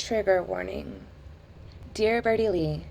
Trigger warning. Dear Bertie Lee,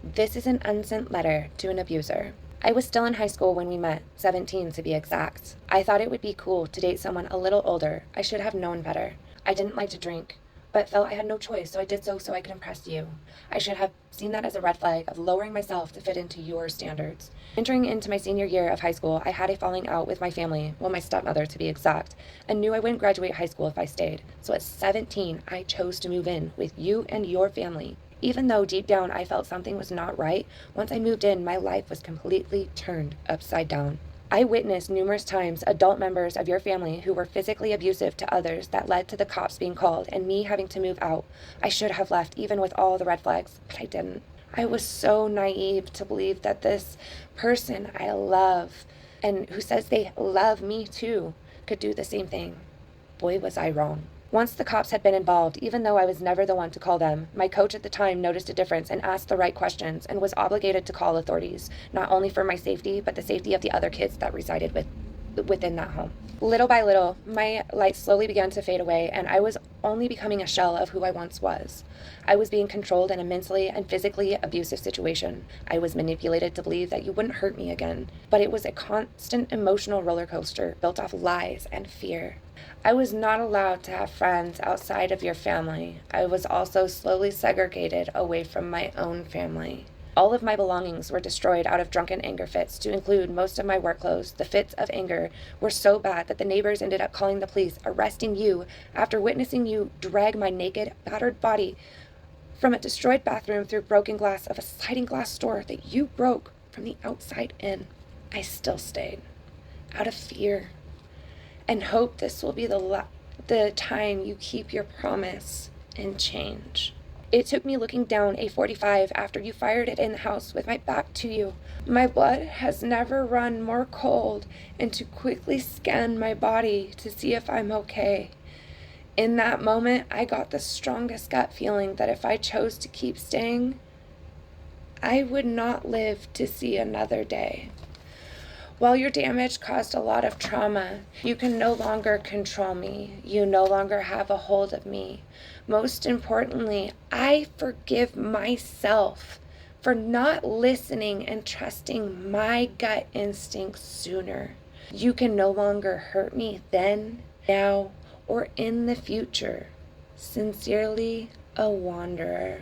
this is an unsent letter to an abuser. I was still in high school when we met, 17 to be exact. I thought it would be cool to date someone a little older. I should have known better. I didn't like to drink, but felt I had no choice, so I did so I could impress you. I should have seen that as a red flag of lowering myself to fit into your standards. Entering into my senior year of high school, I had a falling out with my family, well, my stepmother to be exact, and knew I wouldn't graduate high school if I stayed. So at 17, I chose to move in with you and your family. Even though deep down I felt something was not right, once I moved in, my life was completely turned upside down. I witnessed numerous times adult members of your family who were physically abusive to others that led to the cops being called and me having to move out. I should have left even with all the red flags, but I didn't. I was so naive to believe that this person I love and who says they love me too could do the same thing. Boy, was I wrong. Once the cops had been involved, even though I was never the one to call them, my coach at the time noticed a difference and asked the right questions and was obligated to call authorities, not only for my safety, but the safety of the other kids that resided within that home. Little by little, my light slowly began to fade away, and I was only becoming a shell of who I once was. I was being controlled in a mentally and physically abusive situation. I was manipulated to believe that you wouldn't hurt me again, but it was a constant emotional roller coaster built off lies and fear. I was not allowed to have friends outside of your family. I was also slowly segregated away from my own family. All of my belongings were destroyed out of drunken anger fits, to include most of my work clothes. The fits of anger were so bad that the neighbors ended up calling the police, arresting you after witnessing you drag my naked, battered body from a destroyed bathroom through broken glass of a sliding glass door that you broke from the outside in. I still stayed, out of fear, and hope this will be the time you keep your promise and change. It took me looking down a .45 after you fired it in the house with my back to you. My blood has never run more cold, and to quickly scan my body to see if I'm okay. In that moment, I got the strongest gut feeling that if I chose to keep staying, I would not live to see another day. While your damage caused a lot of trauma, you can no longer control me. You no longer have a hold of me. Most importantly, I forgive myself for not listening and trusting my gut instincts sooner. You can no longer hurt me then, now, or in the future. Sincerely, a wanderer.